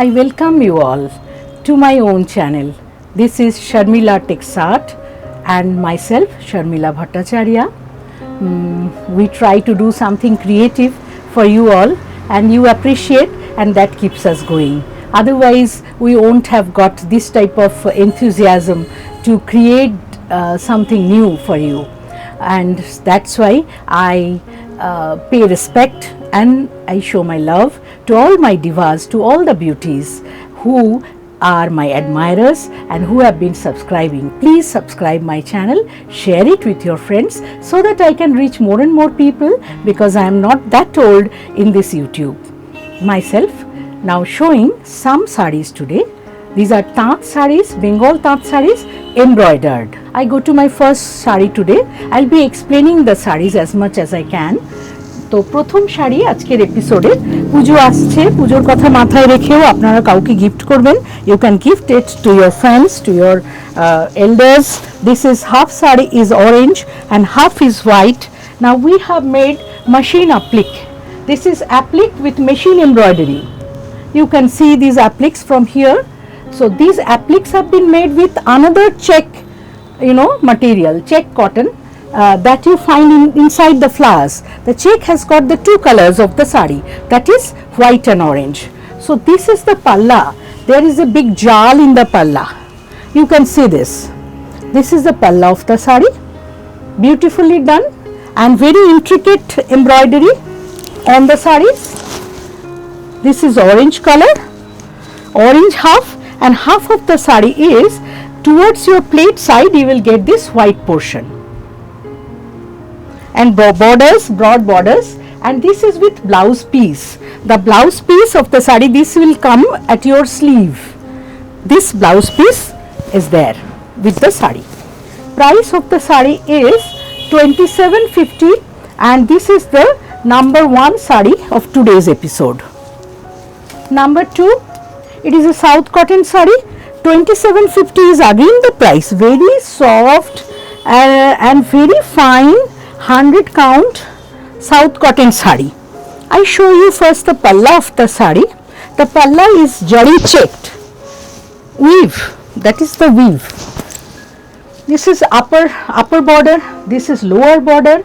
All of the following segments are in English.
I welcome you all to my own channel. This is Sharmila Texart and myself Sharmila Bhattacharya. We try to do something creative for you all and you appreciate, and that keeps us going. Otherwise we won't have got this type of enthusiasm to create something new for you, and that's why I pay respect and I show my love to all my divas, to all the beauties who are my admirers and who have been subscribing. Please subscribe my channel, share it with your friends so that I can reach more and more people, because I am not that old in this YouTube myself. Now showing some sarees today. These are Taঁত sarees, Bengal Taঁত sarees, embroidered. I go to my first saree today. I'll be explaining the sarees as much as I can. তো প্রথম শাড়ি আজকের এপিসোডে, পুজো আসছে, পুজোর কথা মাথায় রেখেও আপনারা কাউকে গিফট করবেন, you can gift it to your friends, to your elders. This is half saree is orange and half is white. Now we have made machine applique. This is applique with machine embroidery. You can see these appliques from here. So these appliques have been made with another check, material, check cotton. That you find inside the flowers. The check has got the two colors of the sari, that is white and orange. So this is the palla. There is a big jal in the palla. You can see this. This is the palla of the sari, beautifully done and very intricate embroidery on the saris. This is orange color, orange half, and half of the sari is towards your plate side. You will get this white portion and borders, broad borders, and this is with blouse piece. The blouse piece of the sari, this will come at your sleeve. This blouse piece is there with the sari. Price of the sari is 2750, and this is the number 1 sari of today's episode. Number 2, it is a South cotton sari. 2750 is again the price. Very soft and very fine 100 count South cotton sari. I show you first the palla of the sari. The palla is jari checked weave, that is the weave. This is upper border, this is lower border,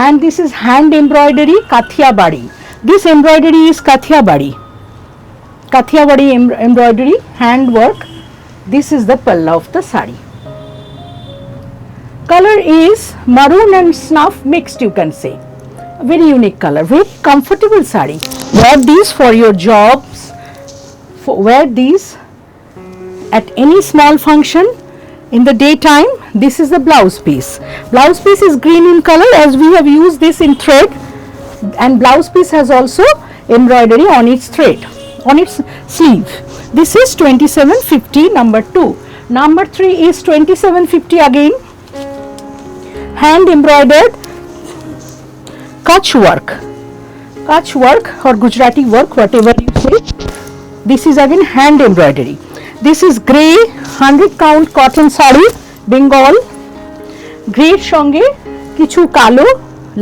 and this is hand embroidery Kathia bari. This embroidery is Kathia bari embroidery, hand work. This is the palla of the sari. Color is maroon and snuff mixed, you can say. A very unique color, very comfortable sari. Wear these for your jobs, wear these at any small function in the daytime. This is the blouse piece. Blouse piece is green in color, as we have used this in thread, and blouse piece has also embroidery on its thread, on its sleeve. This is 2750, number 2. Number 3 is 2750 again. Hand embroidered Kutch work or Gujarati work, whatever you say. This is again hand embroidery. This is grey 100 count cotton sari, Bengal. Grey সঙ্গে কিছু কালো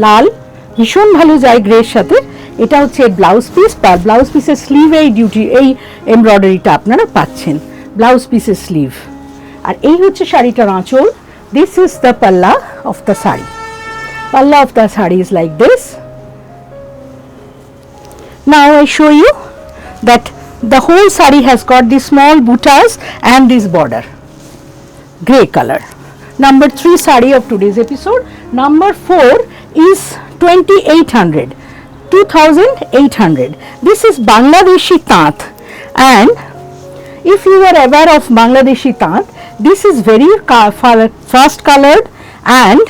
লাল ভীষণ ভালো যায় গ্রের সাথে। এটা হচ্ছে blouse piece, আর blouse পিসের স্লিভে এই এমব্রয়ডারিটা আপনারা পাচ্ছেন, ব্লাউজ পিসের স্লিভ। আর এই হচ্ছে শাড়িটার আঁচল। This is the palla of the sari. Palla of the sari is like this. Now I show you that the whole sari has got these small buttas and this border, grey color. Number 3 sari of today's episode. Number 4 is 2800. This is Bangladeshi Taঁত, and if you are aware of Bangladeshi Taঁত, this is very fast colored and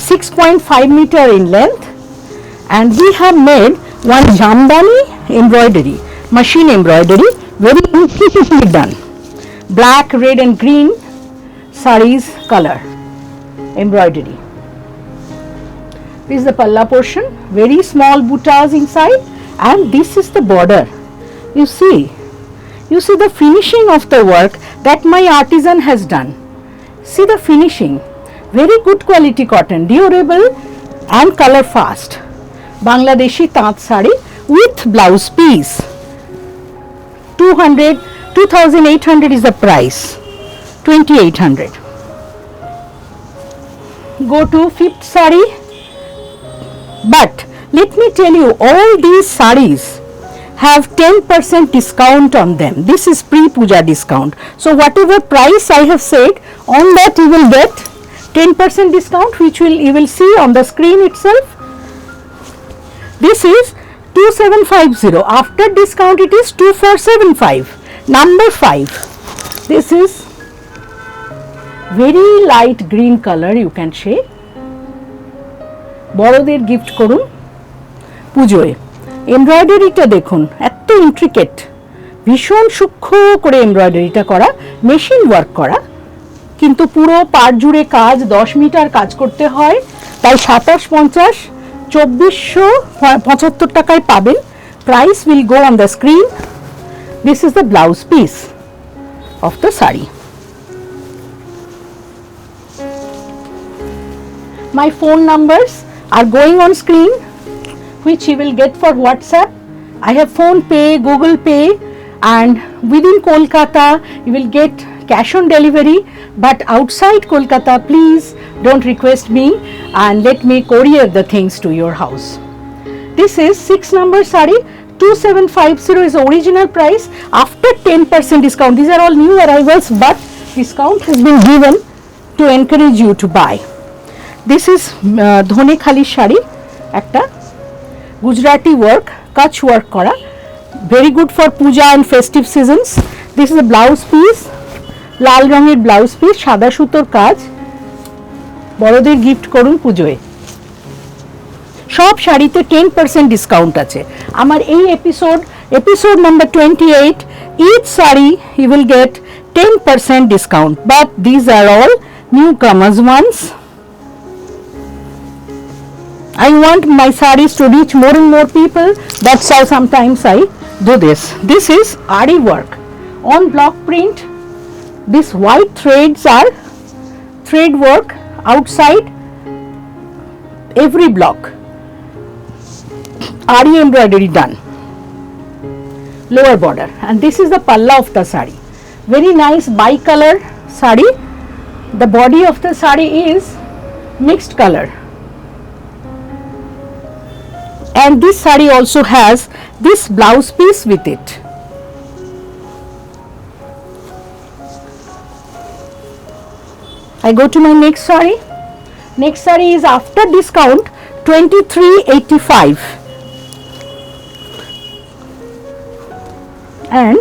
6.5 meter in length, and we have made one jamdani embroidery, machine embroidery, very intricately done. Black, red and green sarees color embroidery. This is the palla portion, very small buttas inside, and this is the border. You see the finishing of the work that my artisan has done. See the finishing, very good quality cotton, durable and color fast. Bangladeshi Taঁত sari with blouse piece. 200, 2800 is the price, 2800. Go to fifth sari. But let me tell you, all these saris have 10% discount on them. This is pre-puja discount. So whatever price I have said, on that you will get 10% discount, which you will see on the screen itself. This is 2750. After discount it is 2475. Number 5. This is very light green color, you can say. বড়দের gift করুন পুজোয়। এমব্রয়ডারিটা দেখুন, এত intricate, ভীষণ সূক্ষ্ম করে এমব্রয়ডারিটা করা, machine work করা, কিন্তু পুরো পাড় জুড়ে কাজ, 10 মিটার কাজ করতে হয়, তাই 2750 2475 টাকায় পাবেন। Price will go on the screen. This is the blouse piece of the sari. My phone numbers are going on screen, which you will get for WhatsApp. I have Phone Pay, Google Pay, and within Kolkata you will get cash on delivery, but outside Kolkata please don't request me and let me courier the things to your house. This is 6 number sari, 2750 is original price. After 10% discount, these are all new arrivals, but discount has been given to encourage you to buy. This is ধনে খালি শাড়ি, একটা Gujarati work, কাচ work করা, very good for puja and festive seasons. This is a blouse piece, লাল রঙের blouse piece, সাদা সুতোর কাজ, বড়দের গিফট করুন পুজোয়। সব শাড়িতে 10% ডিসকাউন্ট আছে। আমার এই episode number 28, each saree you will get 10% discount, but these are all newcomers ones. I want my sarees to reach more and more people. That's how sometimes I do this. This is Ari work on block print. These white threads are thread work outside every block. Ari embroidery done. Lower border, and this is the palla of the saree. Very nice bi-color saree. The body of the saree is mixed color. And this saree also has this blouse piece with it. I go to my next saree. Next saree is after discount 2385. And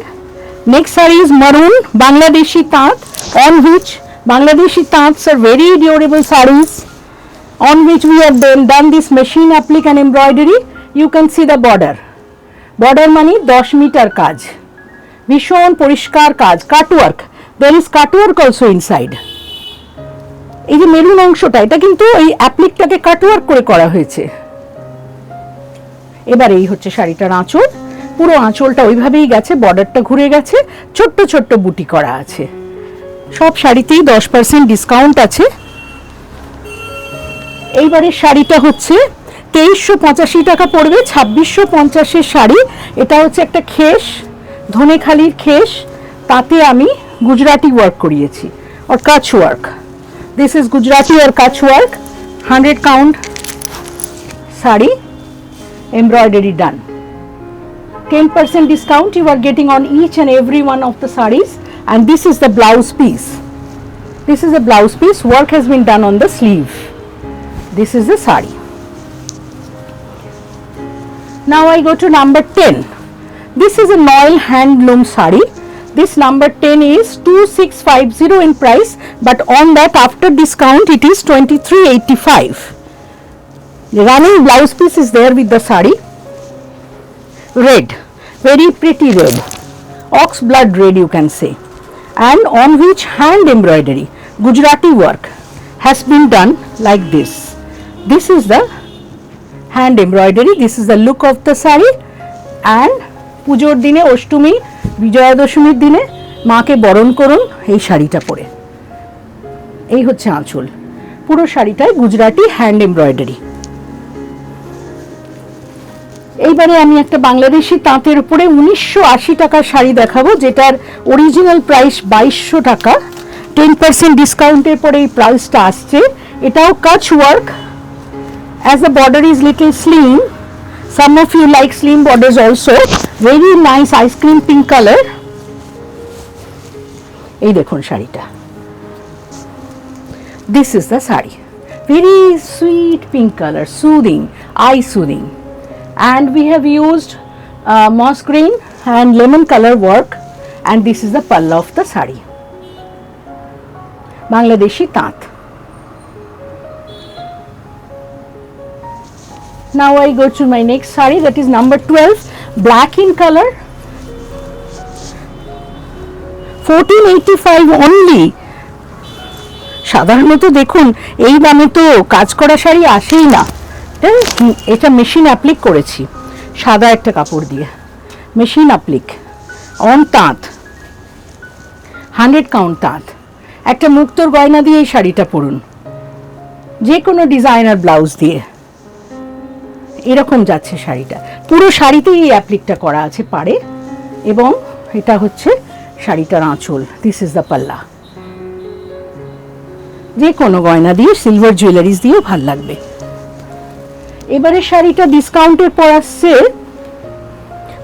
next saree is maroon Bangladeshi tat, on which Bangladeshi tats are very durable sarees, on which we have done this machine applique and embroidery. You can see the border. Border মানে 10 metre কাজ, ভীষণ পরিষ্কার কাজ, cutwork. There is cutwork also inside. এই যে maroon অংশটা, এটা কিন্তু এই অ্যাপ্লিকটাকে কাটওয়ার্ক করে করা হয়েছে। এবার এই হচ্ছে শাড়িটার আঁচল, পুরো আঁচলটা ওইভাবেই গেছে, বর্ডারটা ঘুরে গেছে, ছোট্ট ছোট্ট বুটি করা আছে। সব শাড়িতেই 10% ডিসকাউন্ট আছে। এইবারের শাড়িটা হচ্ছে 2385 টাকা পড়বে, 2650 শাড়ি। এটা হচ্ছে একটা খেস, ধনেখালির খেস, তাতে আমি গুজরাটি ওয়ার্ক করিয়েছি, আর কাচ ওয়ার্ক। দিস ইজ গুজরাটি আর কাচ work, 100 count sari, embroidery done. 10% discount you are getting on each and every one of the sarees, and this is the blouse piece. This is the blouse piece, work has been done on the sleeve. This is the saree. Now I go to number 10. This is a Noel handloom saree. This number 10 is 2650 in price, but on that after discount it is 2385. The running blouse piece is there with the saree. Red, very pretty red, ox blood red you can say, and on which hand embroidery, Gujarati work has been done like this. This is the hand embroidery, this is the look of the saree, and পুজোর দিনে, অষ্টমী, বিজয়া দশমীর দিনে মাকে বরণ করুন এই শাড়িটা পরে। এই হচ্ছে আঁচল, পুরো শাড়িটায় গুজরাটি হ্যান্ড এমব্রয়ডারি। এইবারে আমি একটা বাংলাদেশি তাঁতের উপরে 1980 টাকার শাড়ি দেখাবো, যেটার অরিজিনাল প্রাইস 2200 টাকা। 10% ডিসকাউন্টের পরে এই প্রাইসটা আসছে। এটাও কাচ work, as the border is little slim. Some of you like slim borders also. Very nice ice cream pink color. এই দেখুন শাড়িটা, this is the sari, very sweet pink color, soothing, eye soothing, and we have used moss green and lemon color work, and this is the palla of the sari, Bangladeshi তাঁত. Now I go to my next saree, that is number 12, black in color, 1485 only. সাধারণত দেখুন এই দামে তো কাজ করা শাড়ি আসেই না। এটা মেশিন অ্যাপ্লিক করেছি সাদা একটা কাপড় দিয়ে, মেশিন অ্যাপ্লিক অন তাঁত, 100 কাউন্ট তাঁত। একটা মুক্তোর গয়না দিয়ে এই শাড়িটা পরুন, যে কোনো ডিজাইনার ব্লাউজ দিয়ে, এরকম যাচ্ছে শাড়িটা। পুরো শাড়িতেই এই অ্যাপ্লিকটা করা আছে পাড়ে, এবং এটা হচ্ছে শাড়িটার আঁচল। দিস ইজ দ্য পাল্লা। যে কোনো গয়না দিয়ে, সিলভার জুয়েলারিজ দিয়েও ভাল লাগবে। এবারে শাড়িটা ডিসকাউন্টের পর আসছে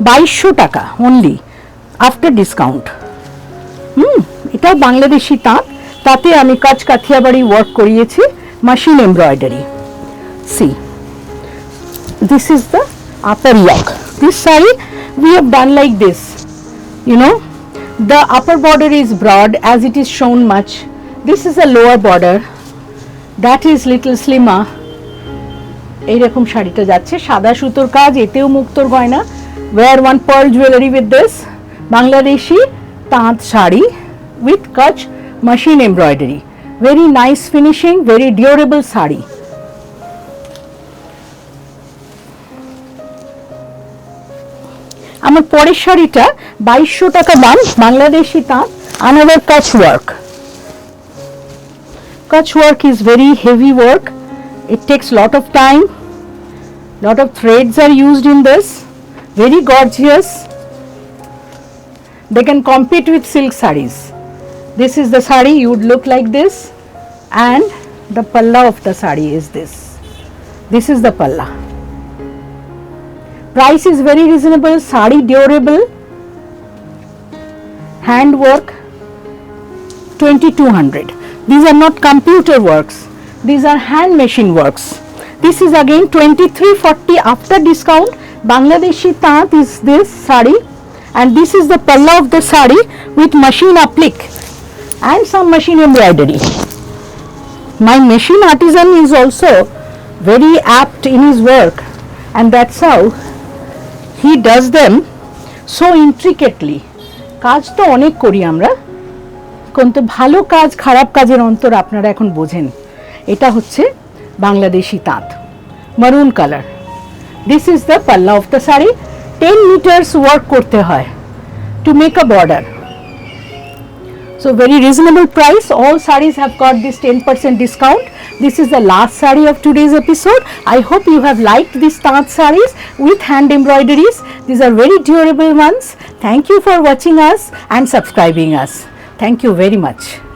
2200 টাকা অনলি, আফটার ডিসকাউন্ট। এটাও বাংলাদেশি তাঁত, তাতে আমি কাজ কাথিয়াবাড়ি ওয়ার্ক করিয়েছি, machine embroidery. See, this is the upper yoke. This saree we have done like this, you know, the upper border is broad as it is shown much. This is a lower border, that is little slimmer. এইরকম শাড়িটা যাচ্ছে, সাদা সুতোর কাজ, এতেও মুক্তোর গয়না। wear one pearl jewelry with this. Bangladeshi তাঁত sari with Kutch machine embroidery, very nice finishing, very durable sari. আমার পরের শাড়িটা 2200 টাকা দাম, বাংলাদেশি তাঁত, another Kutch work. Kutch work is very heavy work, it takes lot of time, lot of threads are used in this, very gorgeous. They can compete with silk sarees. This is the saree, you would look like this, and the palla of the saree is this. This is the palla. Price is very reasonable, saree durable, hand work, 2200. These are not computer works, these are hand machine works. This is again 2340 after discount. Bangladeshi taant is this saree, and this is the palla of the saree with machine applique and some machine embroidery. My machine artisan is also very apt in his work, and that's how he does them so intricately. কাজ তো অনেক করি আমরা, কিন্তু ভালো কাজ খারাপ কাজের অন্তর আপনারা এখন বোঝেন। এটা হচ্ছে বাংলাদেশি তাঁত, maroon colour. This is the পাল্লা of the sari. 10 meters work করতে হয় to make a border. So very reasonable price. All sarees have got this 10% discount. This is the last saree of today's episode. I hope you have liked these taant sarees with hand embroideries. These are very durable ones. Thank you for watching us and subscribing us. Thank you very much.